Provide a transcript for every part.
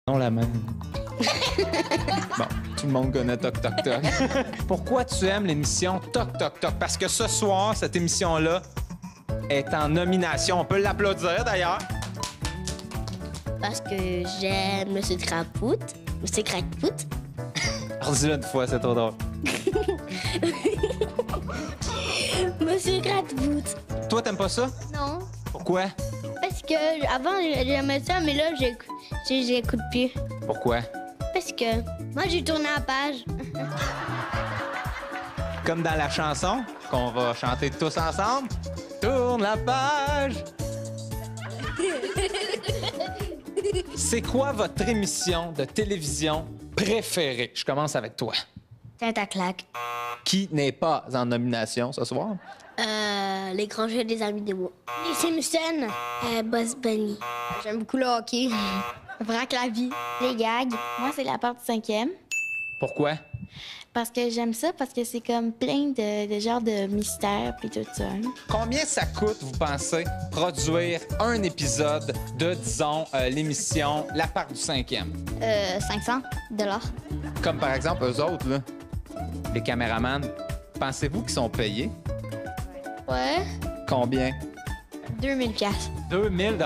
Non, la même. Bon, tout le monde connaît Toc Toc Toc. Pourquoi tu aimes l'émission Toc Toc Toc? Parce que ce soir, cette émission-là est en nomination. On peut l'applaudir, d'ailleurs. Parce que j'aime Monsieur Crapout. Monsieur Crapout. Redis-le une fois, c'est trop drôle. Monsieur Crapout. Toi, t'aimes pas ça? Non. Pourquoi? Parce que avant j'aimais ça, mais là j'écoute plus. Pourquoi? Parce que moi j'ai tourné la page. Comme dans la chanson qu'on va chanter tous ensemble. Tourne la page. C'est quoi votre émission de télévision préférée? Je commence avec toi. Tête à claque. Qui n'est pas en nomination ce soir? Les grands jeux des amis des mots. Les Simpsons. Bugs Bunny. J'aime beaucoup le hockey. Vrac la vie. Les gags. Moi, c'est la part du 5e. Pourquoi? Parce que j'aime ça, parce que c'est comme plein de genres de mystères puis tout ça. Combien ça coûte, vous pensez, produire un épisode de, disons, l'émission La part du 5e? 500 $. Comme par exemple, eux autres, là, les caméramans, pensez-vous qu'ils sont payés? Ouais. Combien? 2000 $. 2000 $.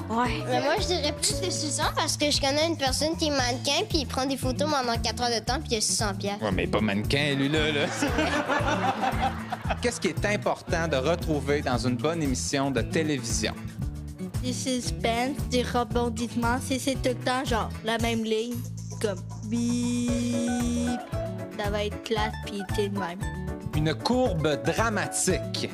Ouais. Mais moi, je dirais plus que 600 parce que je connais une personne qui est mannequin puis il prend des photos pendant 4 heures de temps puis il a 600 $. Ouais, mais pas mannequin, lui, là. Qu'est-ce qui est important de retrouver dans une bonne émission de télévision? Du suspense, du rebondissement, c'est tout le temps genre la même ligne, comme bip. Ça va être classe puis t'es de même. Une courbe dramatique.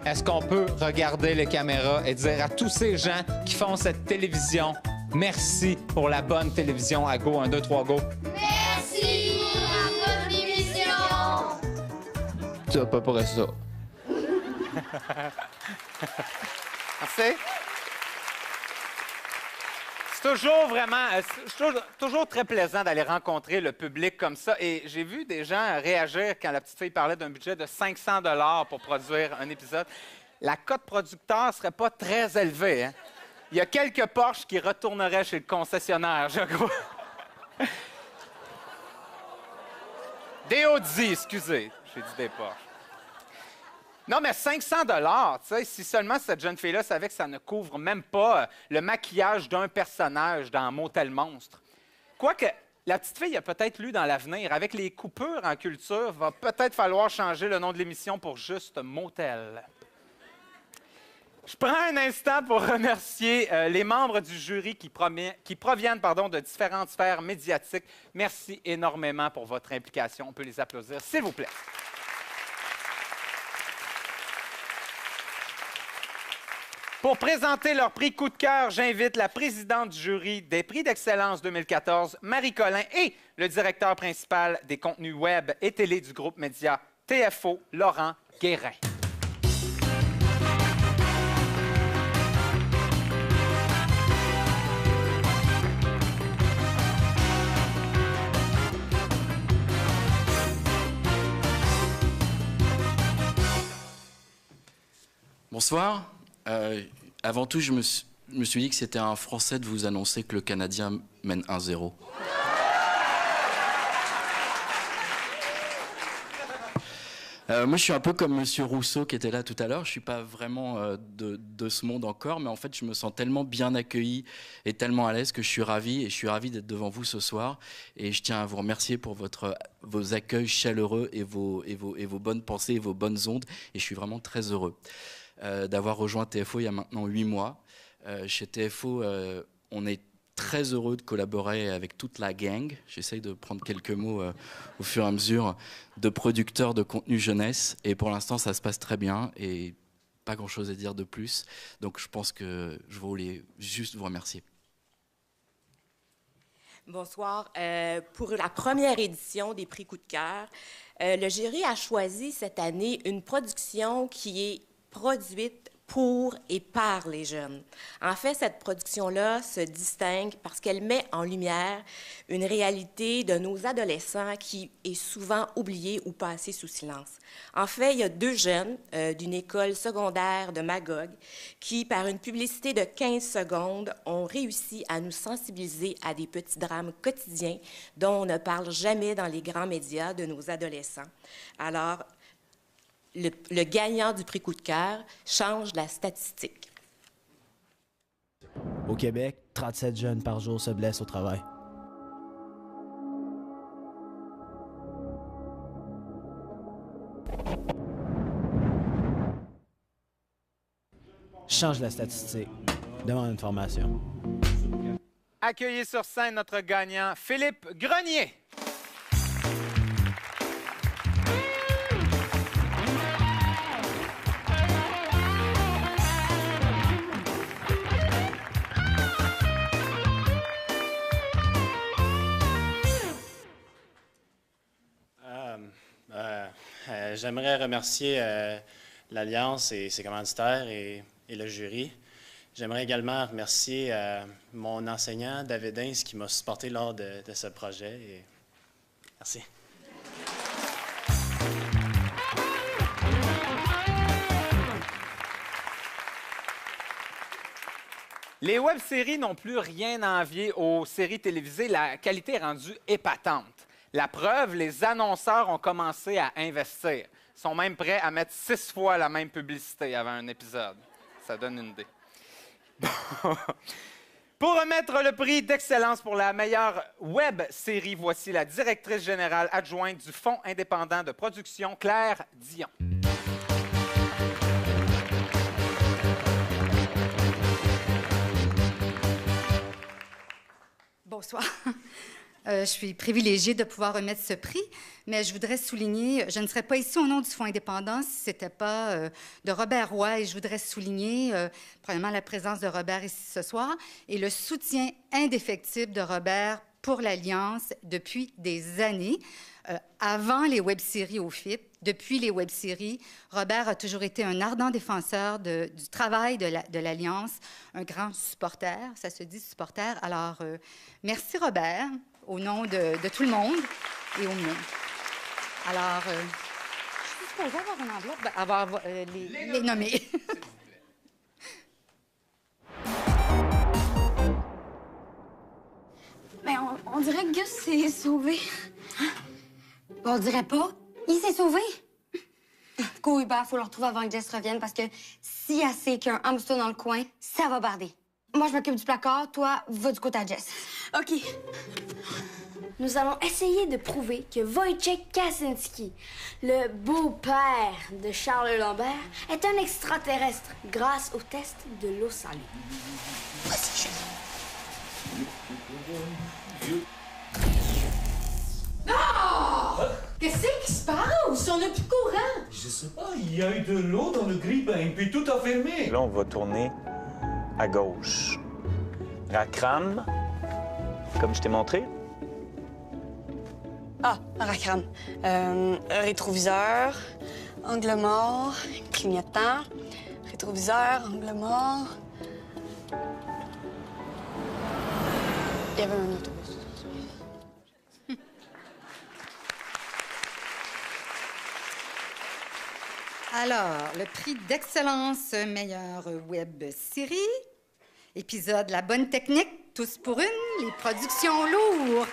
Est-ce qu'on peut regarder les caméras et dire à tous ces gens qui font cette télévision, merci pour la bonne télévision à Go, 1, 2, 3, Go. Merci pour la bonne émission! C'est à peu près ça. Merci. C'est toujours vraiment, toujours très plaisant d'aller rencontrer le public comme ça. Et j'ai vu des gens réagir quand la petite fille parlait d'un budget de 500 $ pour produire un épisode. La cote producteur serait pas très élevée, hein? Il y a quelques Porsche qui retourneraient chez le concessionnaire, je crois. Des Audi, excusez. J'ai dit des Porsche. Non, mais 500 $, tu sais, si seulement cette jeune fille-là savait que ça ne couvre même pas le maquillage d'un personnage dans Motel Monstre. Quoique, la petite fille a peut-être lu dans l'avenir, avec les coupures en culture, va peut-être falloir changer le nom de l'émission pour juste Motel. Je prends un instant pour remercier les membres du jury qui proviennent de différentes sphères médiatiques. Merci énormément pour votre implication. On peut les applaudir, s'il vous plaît. Pour présenter leur prix coup de cœur, j'invite la présidente du jury des prix d'excellence 2014, Marie Collin, et le directeur principal des contenus web et télé du groupe média TFO, Laurent Guérin. Bonsoir. Avant tout, je me suis dit que c'était un Français de vous annoncer que le Canadien mène 1-0. Moi, je suis un peu comme Monsieur Rousseau qui était là tout à l'heure. Je suis pas vraiment de ce monde encore, mais en fait, je me sens tellement bien accueilli et tellement à l'aise que je suis ravi. Et je suis ravi d'être devant vous ce soir. Et je tiens à vous remercier pour vos accueils chaleureux et vos bonnes pensées et vos bonnes ondes. Et je suis vraiment très heureux d'avoir rejoint TFO il y a maintenant 8 mois. Chez TFO, on est très heureux de collaborer avec toute la gang. J'essaye de prendre quelques mots au fur et à mesure de producteurs de contenu jeunesse. Et pour l'instant, ça se passe très bien et pas grand-chose à dire de plus. Donc je pense que je voulais juste vous remercier. Bonsoir. Pour la première édition des prix Coup de cœur, le jury a choisi cette année une production qui est produite pour et par les jeunes. En fait, cette production-là se distingue parce qu'elle met en lumière une réalité de nos adolescents qui est souvent oubliée ou passée sous silence. En fait, il y a 2 jeunes d'une école secondaire de Magog qui, par une publicité de 15 secondes, ont réussi à nous sensibiliser à des petits drames quotidiens dont on ne parle jamais dans les grands médias de nos adolescents. Alors, le gagnant du prix Coup de cœur change la statistique. Au Québec, 37 jeunes par jour se blessent au travail. Change la statistique. Demande une formation. Accueillez sur scène notre gagnant, Philippe Grenier. J'aimerais remercier l'Alliance et ses commanditaires et le jury. J'aimerais également remercier mon enseignant, David Hins, qui m'a supporté lors de ce projet. Et merci. Les web-séries n'ont plus rien à envier aux séries télévisées. La qualité est rendue épatante. La preuve, les annonceurs ont commencé à investir. Ils sont même prêts à mettre 6 fois la même publicité avant un épisode. Ça donne une idée. Pour remettre le prix d'excellence pour la meilleure web-série, voici la directrice générale adjointe du Fonds indépendant de production, Claire Dion. Bonsoir. Je suis privilégiée de pouvoir remettre ce prix, mais je voudrais souligner, je ne serais pas ici au nom du Fonds indépendant si ce n'était pas de Robert Roy, et je voudrais souligner, premièrement, la présence de Robert ici ce soir et le soutien indéfectible de Robert pour l'Alliance depuis des années. Avant les web-séries au FIP, depuis les web-séries, Robert a toujours été un ardent défenseur du travail de l'Alliance, un grand supporter, ça se dit supporter. Alors, merci Robert, au nom de tout le monde et au mien. Alors, je suis supposée avoir une enveloppe, avoir les nommés. Mais on dirait que Gus s'est sauvé. On dirait pas. Il s'est sauvé. Go Hubert, faut le retrouver avant que Jess revienne parce que si elle sait qu'il y a un hamster dans le coin, ça va barder. Moi, je m'occupe du placard. Toi, va du côté à Jess. OK. Nous allons essayer de prouver que Wojciech Kaczynski, le beau-père de Charles Lambert, est un extraterrestre grâce au test de l'eau salée. Vas-y, Julie. Non! Qu'est-ce qui se passe? On n'a plus courant. Je sais pas, il y a eu de l'eau dans le grille-pain, puis tout a fermé. Là, on va tourner à gauche. Racram, comme je t'ai montré. Ah, racram. Rétroviseur, angle mort, clignotant, rétroviseur, angle mort. Il y avait un autobus. Alors, le prix d'excellence meilleure web série, épisode La bonne technique, tous pour une, les productions lourdes.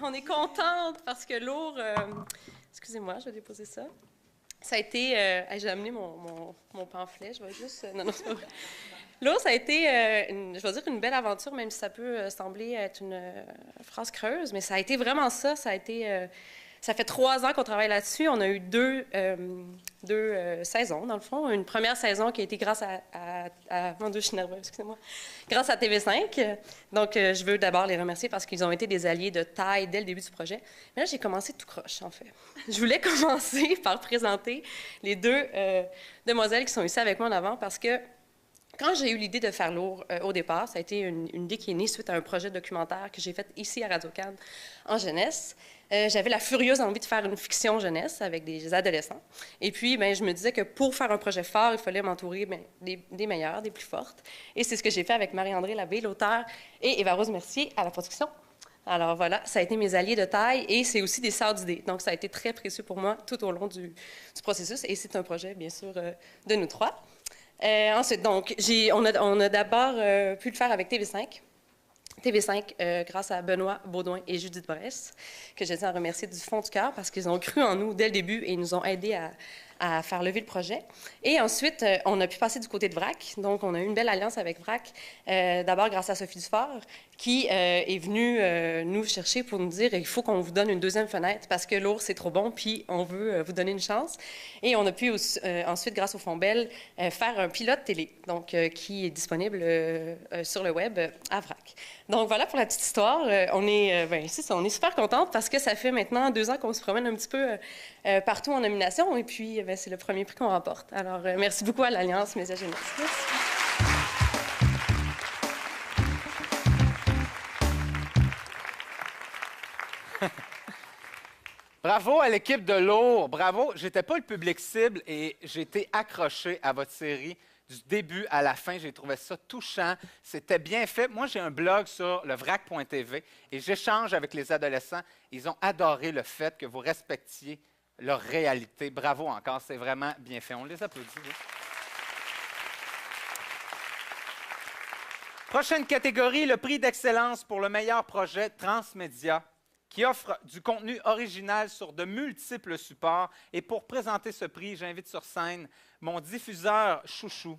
On est contente parce que Lourd... excusez-moi, je vais déposer ça. Ça a été... j'ai amené mon pamphlet, je vais juste... non, c'est pas vrai. Lourd, ça a été, je vais dire, une belle aventure, même si ça peut sembler être une phrase creuse, mais ça a été vraiment ça. Ça a été Ça fait 3 ans qu'on travaille là-dessus. On a eu deux saisons, dans le fond. Une première saison qui a été grâce mon Dieu, je suis nerveuse, excusez-moi. Grâce à TV5. Donc, je veux d'abord les remercier parce qu'ils ont été des alliés de taille dès le début du projet. Mais là, j'ai commencé tout croche, en fait. Je voulais commencer par présenter les 2 demoiselles qui sont ici avec moi en avant parce que quand j'ai eu l'idée de faire Lourd au départ, ça a été une idée qui est née suite à un projet documentaire que j'ai fait ici à Radio-Can en jeunesse. J'avais la furieuse envie de faire une fiction jeunesse avec des adolescents. Et puis, je me disais que pour faire un projet fort, il fallait m'entourer des meilleures, des plus fortes. Et c'est ce que j'ai fait avec Marie-André Labbé, l'auteur, et Eva-Rose Mercier à la production. Alors voilà, ça a été mes alliés de taille et c'est aussi des sœurs d'idées. Donc, ça a été très précieux pour moi tout au long du processus. Et c'est un projet, bien sûr, de nous 3. Ensuite, donc, on a d'abord pu le faire avec TV5. TV5, grâce à Benoît Baudouin et Judith Bresse, que je tiens à remercier du fond du cœur parce qu'ils ont cru en nous dès le début et ils nous ont aidés à faire lever le projet. Et ensuite, on a pu passer du côté de VRAC. Donc, on a eu une belle alliance avec VRAC, d'abord grâce à Sophie Dufort, qui est venue nous chercher pour nous dire il faut qu'on vous donne une 2e fenêtre parce que Lourd, c'est trop bon, puis on veut vous donner une chance. Et on a pu aussi, ensuite, grâce au Fonds Bell, faire un pilote télé, donc qui est disponible sur le web à VRAC. Donc, voilà pour la petite histoire. On est super contente parce que ça fait maintenant 2 ans qu'on se promène un petit peu partout en nomination et puis c'est le premier prix qu'on remporte. Alors, merci beaucoup à l'Alliance Médias Jeunesse. Merci. Bravo à l'équipe de Lourd. Bravo. J'étais pas le public cible et j'ai été accroché à votre série du début à la fin. J'ai trouvé ça touchant. C'était bien fait. Moi, j'ai un blog sur levrac.tv et j'échange avec les adolescents. Ils ont adoré le fait que vous respectiez leur réalité. Bravo encore. C'est vraiment bien fait. On les applaudit. Oui. Prochaine catégorie, le prix d'excellence pour le meilleur projet transmédia, qui offre du contenu original sur de multiples supports. Et pour présenter ce prix, j'invite sur scène mon diffuseur chouchou,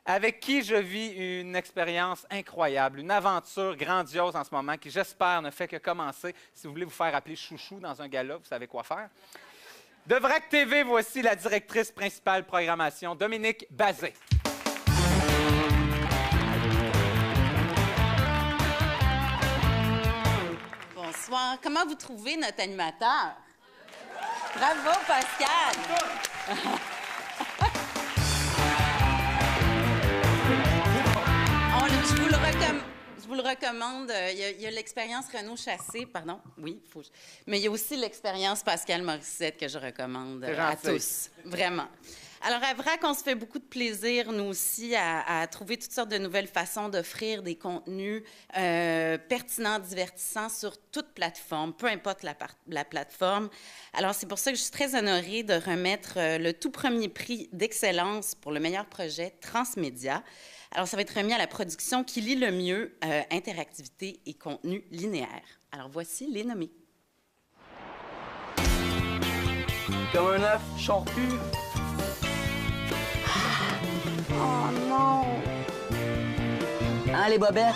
avec qui je vis une expérience incroyable, une aventure grandiose en ce moment, qui, j'espère, ne fait que commencer. Si vous voulez vous faire appeler chouchou dans un gala, vous savez quoi faire. De VRAC TV, voici la directrice principale programmation, Dominique Bazet. Bonsoir. Comment vous trouvez notre animateur? Bravo, Pascal! Je vous le recommande. Il y a l'expérience Renaud Chassé, pardon, oui, mais il y a aussi l'expérience Pascal Morissette que je recommande à tous, vraiment. Alors, à VRAC, on se fait beaucoup de plaisir, nous aussi, à trouver toutes sortes de nouvelles façons d'offrir des contenus pertinents, divertissants sur toute plateforme, peu importe la plateforme. Alors, c'est pour ça que je suis très honorée de remettre le tout premier prix d'excellence pour le meilleur projet transmédia. Alors, ça va être remis à la production qui lie le mieux interactivité et contenu linéaire. Alors, voici les nommés. Comme un œuf champu. Oh non! Hein, les bobettes?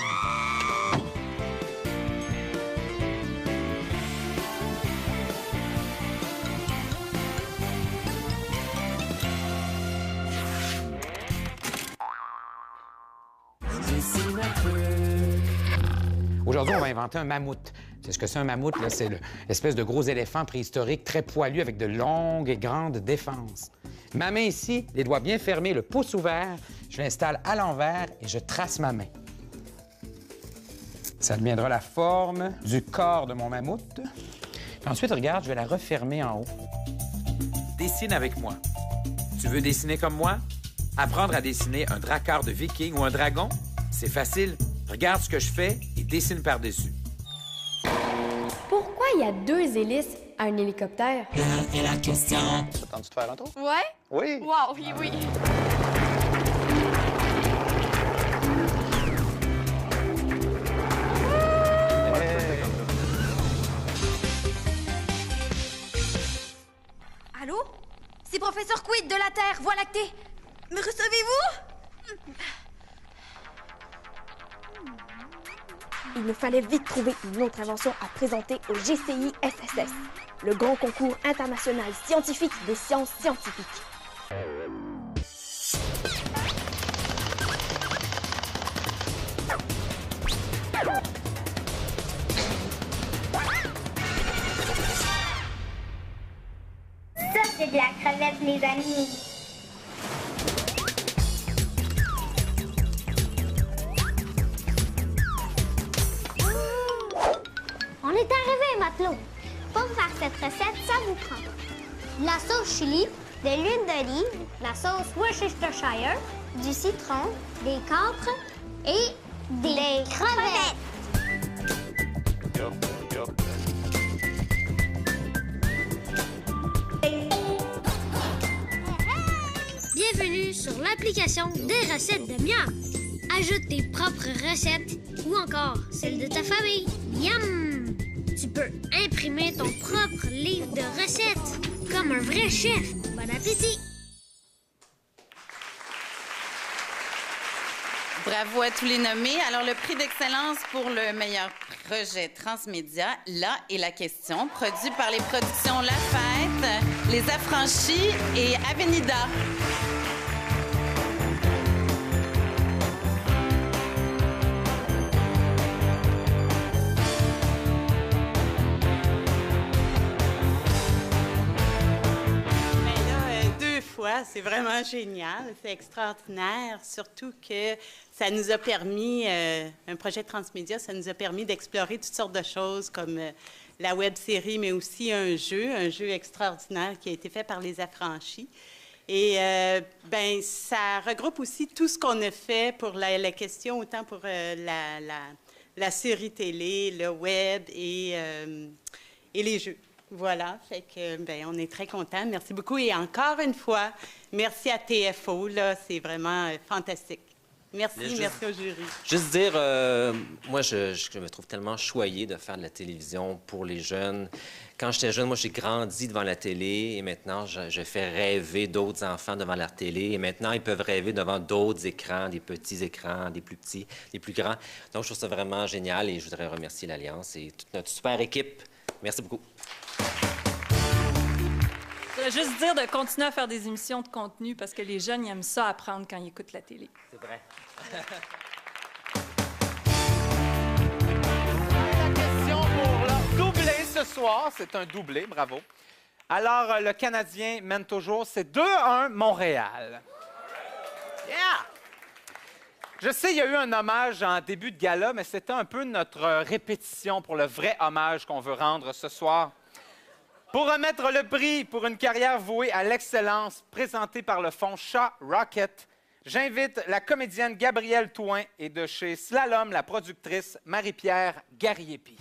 Aujourd'hui, on va inventer un mammouth. C'est ce que c'est un mammouth, là. C'est l'espèce de gros éléphant préhistorique très poilu avec de longues et grandes défenses. Ma main ici, les doigts bien fermés, le pouce ouvert, je l'installe à l'envers et je trace ma main. Ça deviendra la forme du corps de mon mammouth. Puis ensuite, regarde, je vais la refermer en haut. Dessine avec moi. Tu veux dessiner comme moi? Apprendre à dessiner un dracard de viking ou un dragon? C'est facile. Regarde ce que je fais et dessine par-dessus. Pourquoi il y a 2 hélices à un hélicoptère? C'est la question. T'attends-tu de faire un tour? Ouais? Oui. Wow, oui, oui. Allô? C'est Professeur Quid de la Terre, Voie lactée. Me recevez-vous? Il me fallait vite trouver une autre invention à présenter au GCI SSS. le grand concours international scientifique des sciences scientifiques. Ça, c'est de la crevette, les amis. On est arrivé, matelot. Pour faire cette recette, ça vous prend de la sauce chili, de l'huile d'olive, la sauce Worcestershire, du citron, des capres et des crevettes. Bienvenue sur l'application des recettes de Miam. Ajoute tes propres recettes ou encore celles de ta famille. Miam! Tu peux imprimer ton propre livre de recettes comme un vrai chef. Bon appétit! Bravo à tous les nommés. Alors, le prix d'excellence pour le meilleur projet transmédia, là est la question, produit par les productions La Fête, Les Affranchis et Avenida. C'est vraiment génial, c'est extraordinaire, surtout que ça nous a permis, un projet transmédia, ça nous a permis d'explorer toutes sortes de choses comme la web-série, mais aussi un jeu extraordinaire qui a été fait par Les Affranchis. Et ben ça regroupe aussi tout ce qu'on a fait pour la question, autant pour la série télé, le web et les jeux. Voilà, fait que, ben, on est très contents. Merci beaucoup. Et encore une fois, merci à TFO, là, c'est vraiment fantastique. Merci, merci au jury. Juste dire, moi, je me trouve tellement choyée de faire de la télévision pour les jeunes. Quand j'étais jeune, moi, j'ai grandi devant la télé et maintenant, je fais rêver d'autres enfants devant la télé. Et maintenant, ils peuvent rêver devant d'autres écrans, des petits écrans, des plus petits, des plus grands. Donc, je trouve ça vraiment génial et je voudrais remercier l'Alliance et toute notre super équipe. Merci beaucoup. Je voudrais juste dire de continuer à faire des émissions de contenu parce que les jeunes ils aiment ça apprendre quand ils écoutent la télé. C'est vrai. La question pour leur doublé ce soir, c'est un doublé, bravo. Alors, le Canadien mène toujours, c'est 2-1 Montréal. Yeah! Je sais, il y a eu un hommage en début de gala, mais c'était un peu notre répétition pour le vrai hommage qu'on veut rendre ce soir. Pour remettre le prix pour une carrière vouée à l'excellence présentée par le fonds Shaw Rocket, j'invite la comédienne Gabrielle Touin et de chez Slalom, la productrice Marie-Pierre Gariepi.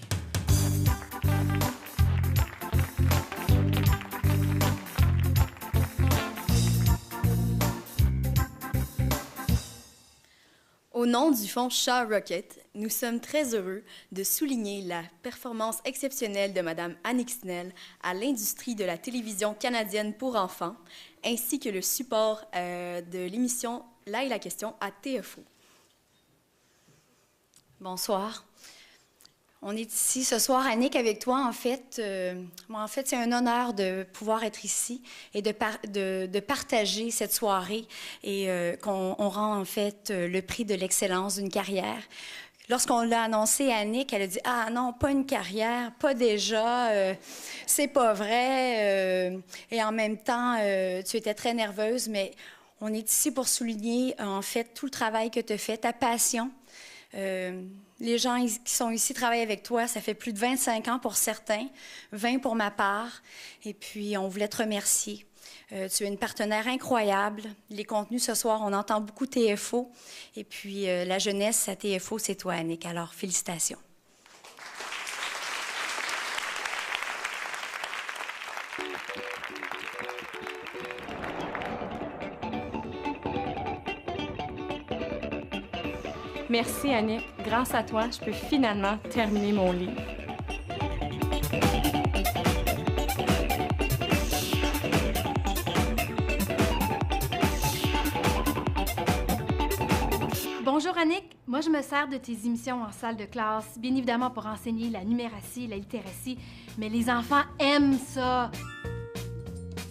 Au nom du fonds Shaw Rocket, nous sommes très heureux de souligner la performance exceptionnelle de Mme Annick Snell à l'industrie de la télévision canadienne pour enfants, ainsi que le support de l'émission Là est la question à TFO. Bonsoir. On est ici ce soir, Annick, avec toi. En fait, c'est un honneur de pouvoir être ici et de partager cette soirée et qu'on rend en fait le prix de l'excellence d'une carrière. Lorsqu'on l'a annoncé à Annick, elle a dit « Ah non, pas une carrière, pas déjà, c'est pas vrai. » Et en même temps, tu étais très nerveuse, mais on est ici pour souligner en fait tout le travail que tu as fait, ta passion. Les gens qui sont ici travaillent avec toi. Ça fait plus de 25 ans pour certains, 20 pour ma part. Et puis, on voulait te remercier. Tu es une partenaire incroyable. Les contenus ce soir, on entend beaucoup TFO. Et puis, la jeunesse à TFO, c'est toi, Annick. Alors, félicitations. Merci, Annick. Grâce à toi, je peux finalement terminer mon livre. Bonjour, Annick. Moi, je me sers de tes émissions en salle de classe, bien évidemment pour enseigner la numératie, la littératie, Mais les enfants aiment ça.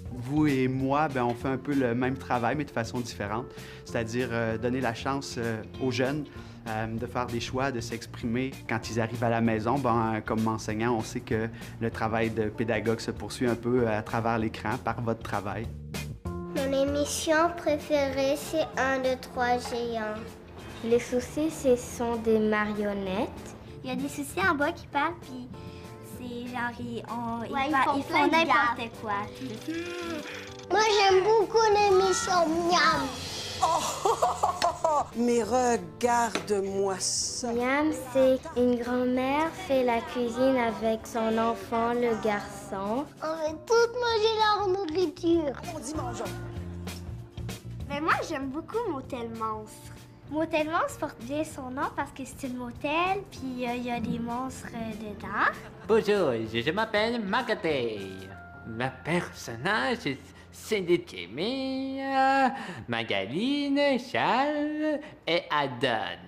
Vous et moi, on fait un peu le même travail, mais de façon différente. C'est-à-dire donner la chance aux jeunes de faire des choix, de s'exprimer. Quand ils arrivent à la maison, comme enseignant, on sait que le travail de pédagogue se poursuit un peu à travers l'écran par votre travail. Mon émission préférée, c'est 1, 2, 3 géants. Les soucis, ce sont des marionnettes. Il y a des soucis en bas qui parlent, puis c'est genre, ils font n'importe quoi. Moi, j'aime beaucoup l'émission Miam. Mais regarde-moi ça. Miam, c'est une grand-mère fait la cuisine avec son enfant, le garçon. On va tous manger leur nourriture. On dit mangeons. Mais moi, j'aime beaucoup Motel Monstre. Motel Monstre porte bien son nom parce que c'est une motel, puis il y a des monstres dedans. Bonjour, je m'appelle Magaté. Ma personnage est Cindy Kémy, Magaline, Charles et Adon.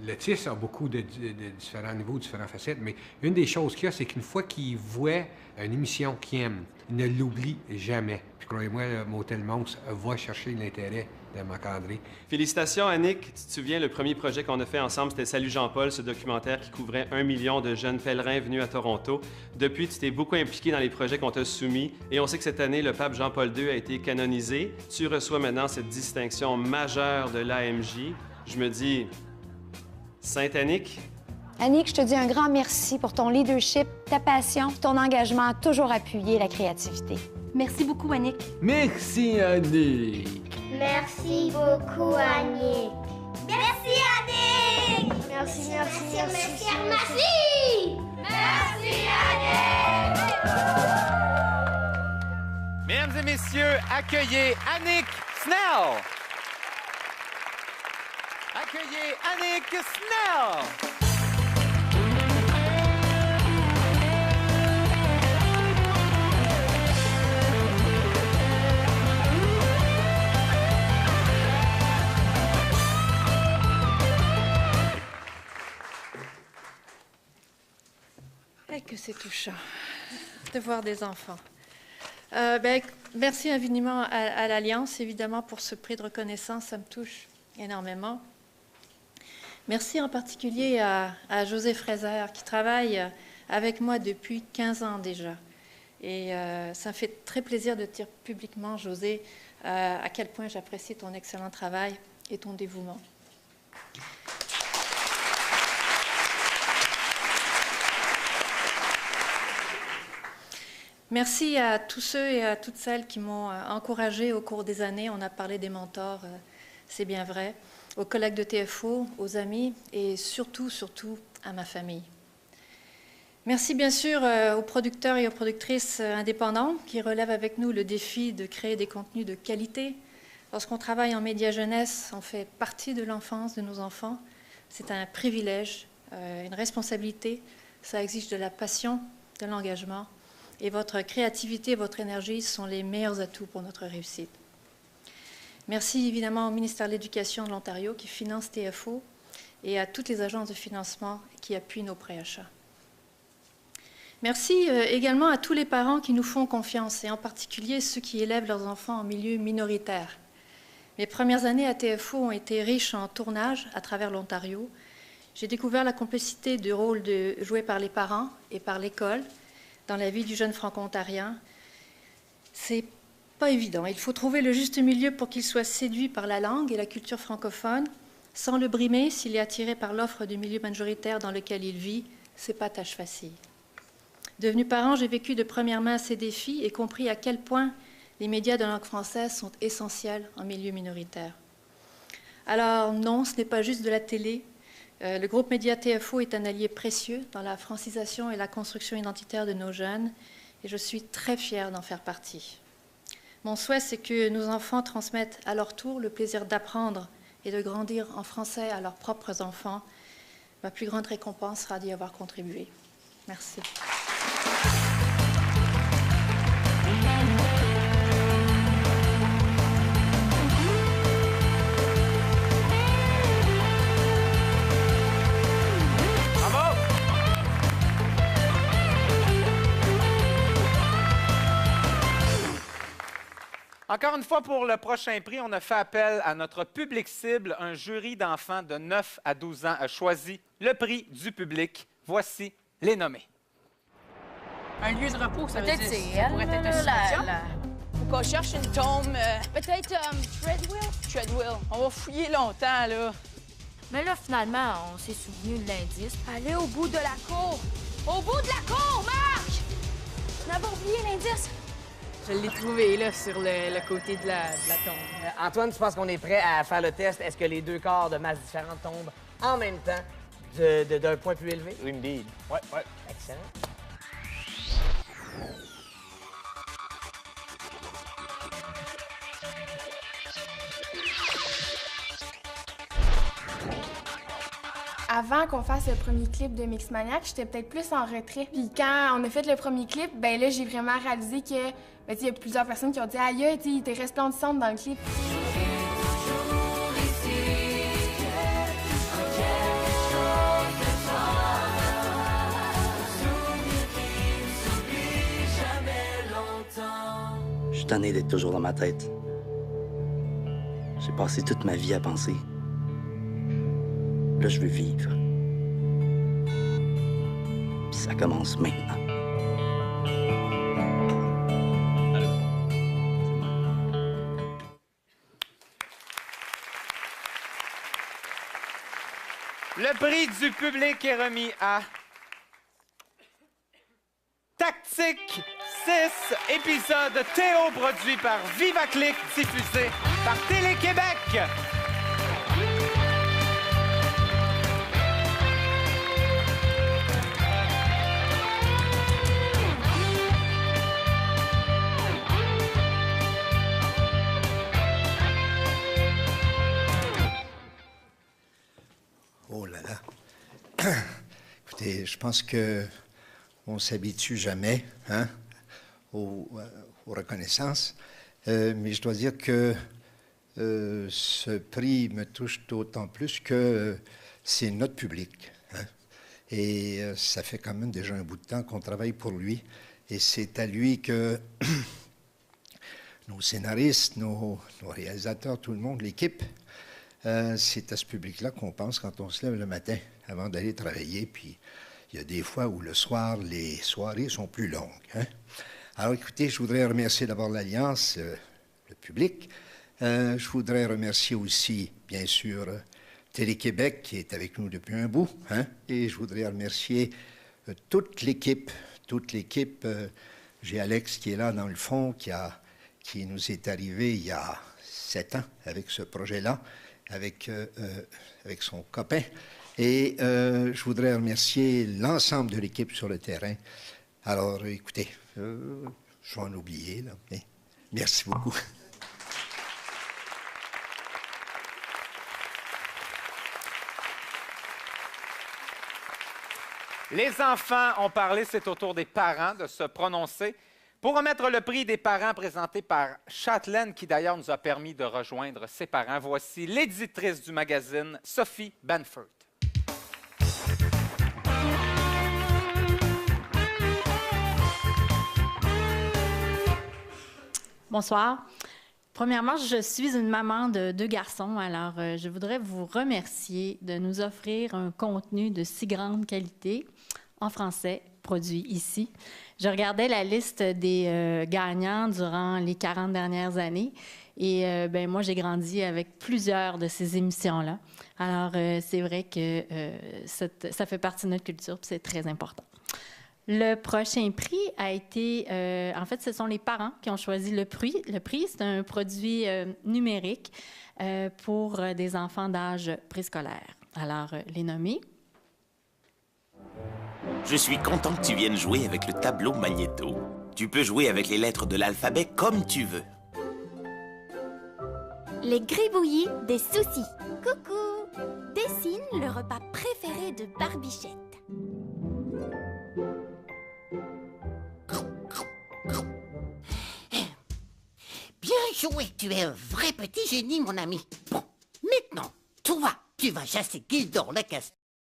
L'autisme a beaucoup de différents niveaux, différentes facettes, mais une des choses qu'il y a, c'est qu'une fois qu'il voit une émission qu'il aime, il ne l'oublie jamais. Puis croyez-moi, Motel Monstre va chercher l'intérêt de Marc-André. Félicitations, Annick. Tu te souviens, le premier projet qu'on a fait ensemble, c'était Salut Jean-Paul, ce documentaire qui couvrait 1 million de jeunes pèlerins venus à Toronto. Depuis, tu t'es beaucoup impliqué dans les projets qu'on t'a soumis et on sait que cette année, le pape Jean-Paul II a été canonisé. Tu reçois maintenant cette distinction majeure de l'AMJ. Je me dis, Sainte Annick. Annick, je te dis un grand merci pour ton leadership, ta passion, ton engagement à toujours appuyer la créativité. Merci beaucoup, Annick. Merci, Annick. Merci beaucoup, Annick. Merci, Annick. Merci. Merci, Annick. Mesdames et messieurs, accueillez Annick Snell. Accueillez Annick Snell. Et que c'est touchant de voir des enfants. Merci infiniment à l'Alliance, évidemment, pour ce prix de reconnaissance. Ça me touche énormément. Merci en particulier à José Fraser, qui travaille avec moi depuis 15 ans déjà. Et ça me fait très plaisir de dire publiquement, José, à quel point j'apprécie ton excellent travail et ton dévouement. Merci à tous ceux et à toutes celles qui m'ont encouragée au cours des années. On a parlé des mentors, c'est bien vrai, aux collègues de TFO, aux amis et surtout à ma famille. Merci bien sûr aux producteurs et aux productrices indépendants qui relèvent avec nous le défi de créer des contenus de qualité. Lorsqu'on travaille en médias jeunesse, on fait partie de l'enfance de nos enfants. C'est un privilège, une responsabilité. Ça exige de la passion, de l'engagement. Et votre créativité, votre énergie sont les meilleurs atouts pour notre réussite. Merci évidemment au ministère de l'Éducation de l'Ontario qui finance TFO et à toutes les agences de financement qui appuient nos préachats. Merci également à tous les parents qui nous font confiance et en particulier ceux qui élèvent leurs enfants en milieu minoritaire. Mes premières années à TFO ont été riches en tournage à travers l'Ontario. J'ai découvert la complexité du rôle joué par les parents et par l'école dans la vie du jeune franco-ontarien. C'est pas évident. Il faut trouver le juste milieu pour qu'il soit séduit par la langue et la culture francophone, sans le brimer s'il est attiré par l'offre du milieu majoritaire dans lequel il vit. C'est pas tâche facile. Devenu parent, j'ai vécu de première main ces défis et compris à quel point les médias de langue française sont essentiels en milieu minoritaire. Alors non, ce n'est pas juste de la télé. Le groupe Média TFO est un allié précieux dans la francisation et la construction identitaire de nos jeunes et je suis très fière d'en faire partie. Mon souhait, c'est que nos enfants transmettent à leur tour le plaisir d'apprendre et de grandir en français à leurs propres enfants. Ma plus grande récompense sera d'y avoir contribué. Merci. Encore une fois, pour le prochain prix, on a fait appel à notre public cible. Un jury d'enfants de 9 à 12 ans a choisi le prix du public. Voici les nommés. Un lieu de repos, ça veut dire Peut-être c'est ça elle, pourrait être un cimetière. Faut qu'on cherche une tombe. Peut-être Treadwell. On va fouiller longtemps, là. Mais là, finalement, on s'est souvenu de l'indice. Allez au bout de la cour. Au bout de la cour, Marc! On avait oublié l'indice. Je l'ai trouvé, là, sur le côté de la tombe. Antoine, tu penses qu'on est prêt à faire le test? Est-ce que les deux corps de masse différentes tombent en même temps d'un point plus élevé? Indeed. Ouais. Excellent. Avant qu'on fasse le premier clip de Mixmaniac, j'étais peut-être plus en retrait. Puis quand on a fait le premier clip, ben là, j'ai vraiment réalisé que il y a plusieurs personnes qui ont dit « Aïe, il était resplendissante dans le clip. » Je suis tanné d'être toujours dans ma tête. J'ai passé toute ma vie à penser. Là, je veux vivre. Puis ça commence maintenant. Le prix du public est remis à Tactique 6, épisode Théo, produit par VivaClick, diffusé par Télé-Québec. Oh là là. Écoutez, je pense que on s'habitue jamais aux reconnaissances. Mais je dois dire que ce prix me touche d'autant plus que c'est notre public. Et ça fait quand même déjà un bout de temps qu'on travaille pour lui. Et c'est à lui que nos scénaristes, nos réalisateurs, tout le monde, l'équipe, c'est à ce public-là qu'on pense quand on se lève le matin avant d'aller travailler. Puis il y a des fois où le soir, les soirées sont plus longues. Alors écoutez, je voudrais remercier d'abord l'Alliance, le public. Je voudrais remercier aussi, bien sûr, Télé-Québec qui est avec nous depuis un bout. Et je voudrais remercier toute l'équipe. J'ai Alex qui est là dans le fond, qui nous est arrivé il y a 7 ans avec ce projet-là, avec son copain. Et je voudrais remercier l'ensemble de l'équipe sur le terrain. Alors, écoutez, je vais en oublier, là, mais merci beaucoup. Les enfants ont parlé, c'est au tour des parents de se prononcer. Pour remettre le prix des parents présenté par Châtelaine, qui d'ailleurs nous a permis de rejoindre ses parents, voici l'éditrice du magazine, Sophie Banford. Bonsoir. Premièrement, je suis une maman de 2 garçons, alors je voudrais vous remercier de nous offrir un contenu de si grande qualité en français, produit ici. Je regardais la liste des gagnants durant les 40 dernières années et moi, j'ai grandi avec plusieurs de ces émissions-là. Alors, c'est vrai que ça fait partie de notre culture et c'est très important. Le prochain prix a été... en fait, ce sont les parents qui ont choisi le prix. Le prix, c'est un produit numérique pour des enfants d'âge préscolaire. Alors, les nommés. Je suis content que tu viennes jouer avec le tableau Magnéto. Tu peux jouer avec les lettres de l'alphabet comme tu veux. Les gribouillis des soucis. Coucou! Dessine le repas préféré de Barbichette. Bien joué, tu es un vrai petit génie, mon ami. Bon, maintenant, toi, tu vas chasser Gildor le castor.